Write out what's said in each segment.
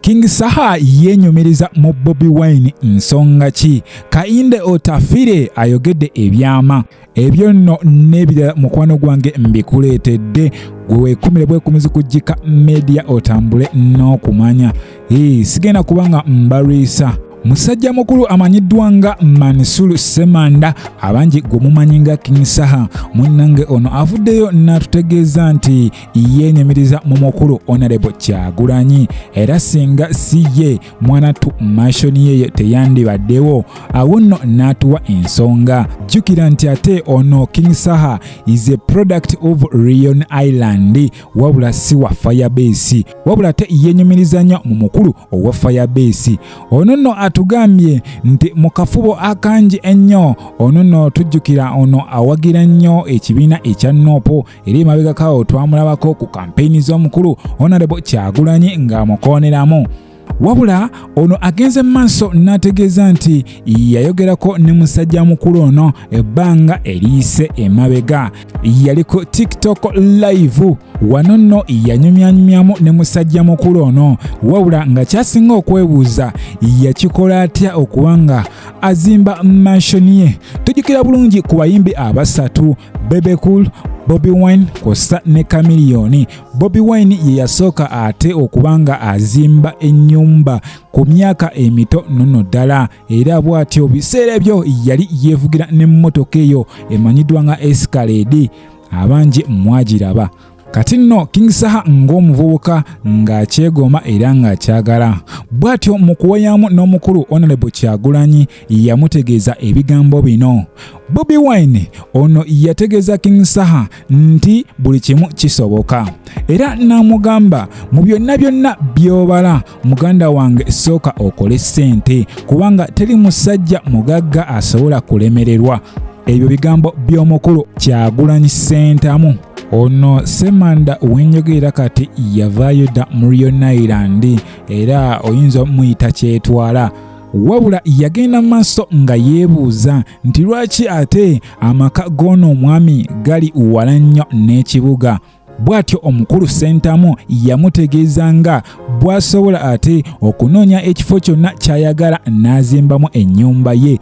King Saha yenyumiriza mu Bobi Wine nsonga ki? Kainde otafire ayogedde ebyama ebyo nno n'ebirala mukwano gwange mbikuleetedde gwe weekumire bwekumizi kujjika media otambule n'okumanya. Sigenda kubanga mbaliisa. Musajja mukulu amanyiddwa nga Mansur Semanda abangi gwe mumanyi nga King Saha munnange ono avuddeyo n'atutegeeza nti yeenyumiriza mu mukulu Honorable Kyagulanyi era singa si ye mwanattu mashoni ye teyandibaddewo. Awo nno n'atuwa ensonga. Jjukira nti ate ono King Saha is a product of Rion Island wabula si wa Firebase, wabula ate yeenyumiriza nnyo mu mukulu owa Firebase. Ono nno atugambye nti mu kafubo akangi ennyo ono nno tujjukira ono awagira nnyo ekibiina ekya Nopo eri emabega kawo twamulabako ku kampeyini z'omukulu Honorable Kyagulanyi ng'amukooneramu. Wabula ono agenze maaso n'ategeeza nti yayogerako ne musajja mukulu ono ebbanga eriise emabega. Yali ku TikTok live wano nno yanyumyanyumyamu ne musajja mukulu ono, wabula nga kyasinga okwebuuza yakikola atya okubanga azimba mansioni ye. Tujjukira bulungi ku bayimbi abasatu Bebe Cool, Bobi Wine kosa ne Chameleone. Bobi Wine ye yasooka ate okubanga azimba ennyumba ku myaka emito nno ddala, era bw'atyo biseera ebyo yali yeevugira n'emmotoka eyo emanyiddwa nga Escalade, abangi mwagiraba. Kati nno King Saha ng'omuvubuka ng'akyegoma era ng'akyagala. Bw'atyo mu kuwayamu n'omukulu Honorable Kyagulanyi yamutegeeza ebigambo bino. Bobi Wine ono yategeeza King Saha nti buli kimu kisoboka, era n'amugamba mu byonna by'obala muganda wange sooka okole ssente kubanga teri musajja mugagga asobola kulemererwa. Ebyo bigambo by'omukulu Kyagulanyi ssentamu. Ono Semanda wenjogera kati yavaayo dda mu Rion Island era oyinza muyita kyetwala. Wabula yagenda maaso nga yeebuuza nti lwaki ate amaka g'ono omwami gali wala nnyo n'ekibuga. Bw'atyo omukulu Sentamu yamutegeeza nga bw'asobola ate okunoonya ekifo kyonna ky'ayagala n'azimbamu ennyumba ye.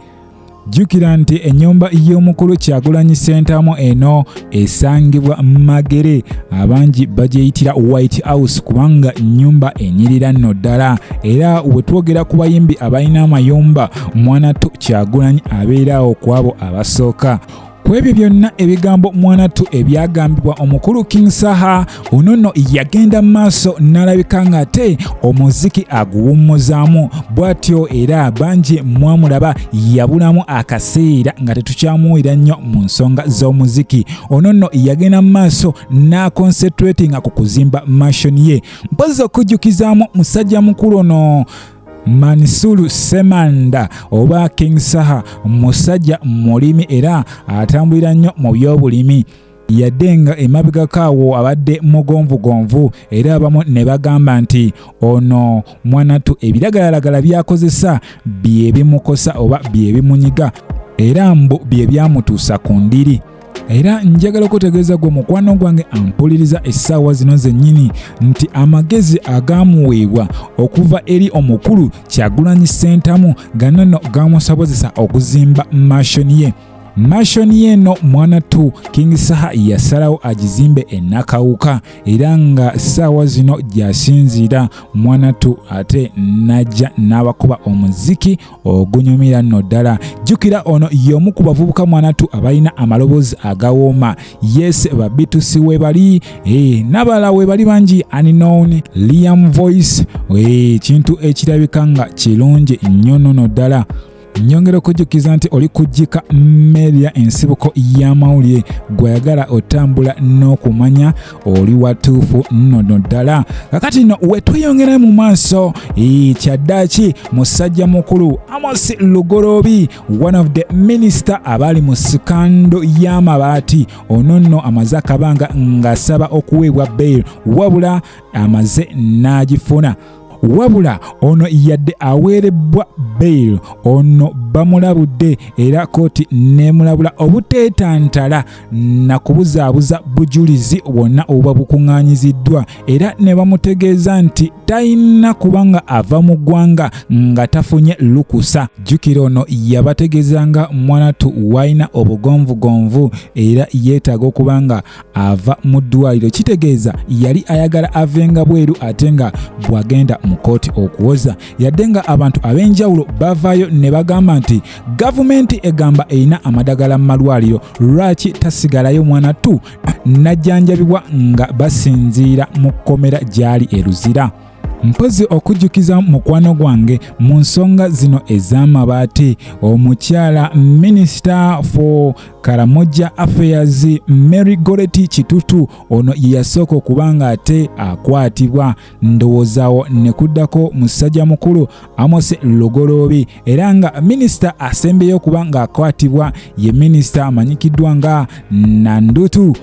Jjukira nti ennyumba y'omukulu Kyagulanyi Sentamu eno esangibwa Magere, abangi bagyeyitira White House kubanga nnyumba enyirira nno ddala, era we twogera ku bayimbi abalina amayumba mwanattu Kyagulanyi abeerawo ku abo abasooka. Ku ebyo byonna ebigambo mwanattu ebyagambibwa omukulu King Saha, ono nno yagenda maaso n'alabika ng'ate omuziki aguwummuzaamu. Bw'atyo era bangi mwamulaba yabulamu akaseera nga tetukyamuwulira nnyo mu nsonga z'omuziki. Ono nno yagenda maaso n'aconcentratinga ku kuzimba mansioni ye. Mpozi okujjukizaamu musajja mukulu ono Mansur Semanda oba King Saha, musajja mulimi era atambulira nnyo mu by'obulimi. Yadde nga emabega kaawo abadde mugonvugonvu era abamu ne bagamba nti ono mwanattu ebiragalalagala by'akozesa bye bimukosa oba bye bimunyiga era mbu bye byamutuusa ku ndiri. Era njagala okutegeeza gwe mukwano gwange ampuliriza essaawa zino zennyini nti amagezi agaamuweebwa okuva eri omukulu Kyagulanyi Sentamu gano nno gaamusobozesa okuzimba mansioni ye. Mansioni ye eno mwanattu King Saha yasalawo agizimbe ennakawuka era nga ssaawa zino gy'asinziira mwanattu ate najja n'abakuba omuziki ogunyumira nno ddala. Jjukira ono y'omu ku bavubuka mwanattu abalina amaloboozi agawooma. Yes, babitusi we bali n'abalala we bali bangi unknown Liam voice kintu ekirabika nga kirungi nnyo nno ddala. Nyongera okujjukiza nti oli kujjika media ensibuko y'amawulire gwayagala otambula n'okumanya oli watuufu nno ddala. Kakati nno we tweyongera mu maaso kyaddaaki musajja mukulu Amos Lugorobi, one of the minister abali mu sikando y'amabaati. Ono nno amaze akabanga ng'asaba okuweebwa bail wabula amaze n'agifuna. wabula ono yadde aweerebbwa bail ono bamulabudde era kooti nemulabula obuteetantala na kubuzaabuza bujulizi bwonna obuba bukuŋŋaanyiziddwa era ne bamutegeeza nti talina kubanga ava mu ggwanga nga tafunye lukusa. Jjukira ono yabategeezanga mwanatu wayina obugonvugonvu era yeetaaga okubanga ava mu ddwaliro, kitegeeza yali ayagala avenga bweru ate nga bw'agenda mu kooti okuwoza. Yadde nga abantu ab'enjawulo bavaayo ne bagamba nti gavumenti egamba erina amadagala mu malwaliro, lwaki tasigalayo mwanatu najjanjabibwa nga basinziira mu kkomera gy'ali e Luzira. Mpozi okujjukiza mukwano gwange mu nsonga zino ez'amabaati, omukyala Minister for Karamoja Affairs Mary Goreti Kitutu ono yasooka okubanga ate akwatibwa, ndowoozawo ne kuddako musajja mukulu Amos Lugoloobi era nga minisita asembeyo okubanga akwatibwa ye minisita amanyikiddwa nga Nandutu,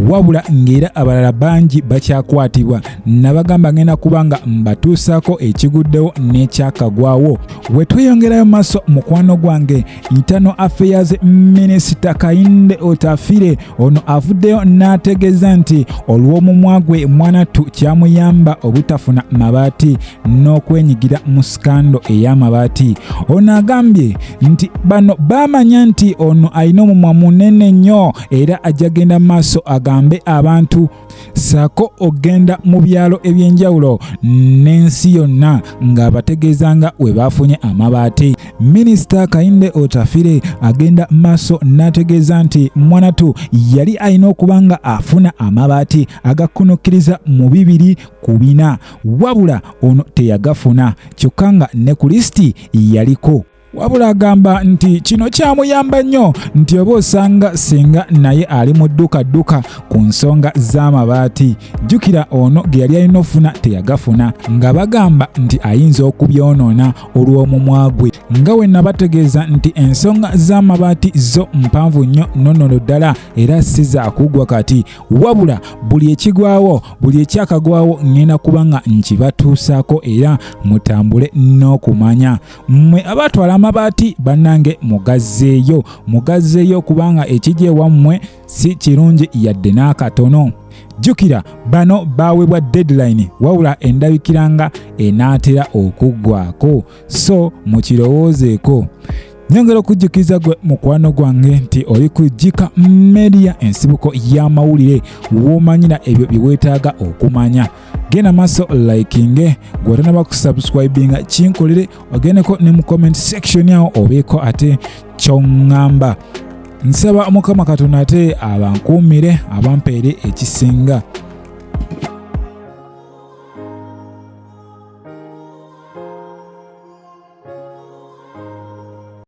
wabula ng'era abalala bangi bakyakwatibwa. Nabagamba ngenda kubanga mbatuusaako ekiguddewo n'ekyakagwawo. We tweyongerayo maaso mukwano gwange, Internal Affairs Minister Kainde Otafire ono avuddeyo n'ategeeza nti olw'omumwa gwe mwanatu kyamuyamba obutafuna mabaati n'okwenyigira mu skando ey'amabaati. Ono agambye nti bano baamanya nti ono alina omumwa munene nnyo era ajja genda maaso agambe abantu saako ogenda mu byalo ebyenjawulo n'ensi yonna ng'abategeezanga we baafunye amabaati. Minisita Kainde Otafire agenda maaso n'ategeeza nti mwanatu yali alina okuba nga afuna amabaati agakunukkiriza mu 240, wabula ono teyagafuna kyokka nga ne ku lisiti yaliko. Wabula agamba nti kino kyamuyamba nnyo nti oba osanga singa naye ali mu dduka ku nsonga z'amabaati. Jjukira ono ge yali alina ofuna teyagafuna, nga bagamba nti ayinza okubyonoona olw'omumwa gwe. Nga we nabategeeza nti ensonga z'amabaati zo mpanvu nnyo nnono ddala era si za kuggwa kati, wabula buli ekigwawo buli ekyakagwawo ngenda kuba nga nkibatuusaako era mutambule n'okumanya. Mmwe abatwala amabaati bannange mugazzeeyo kubanga ekijja ewammwe si kirungi yadde n'akatono. Jjukira bano baweebwa deadline wabula endabikiranga enaatera okuggwaako, so mukirowoozeeko. Nyongera okujjukiza gwe mukwano gwange nti oli kujjika media ensibuko y'amawulire w'omanyira ebyo bye weetaaga okumanya. Genda maaso likinge, gwe tanaba kusubscribinga kinkolere, ogendeko ne mu comment section awo obeeko ate ky'oŋŋamba. Nsaba Mukama Katonda ate abankuumire abampeere ekisinga.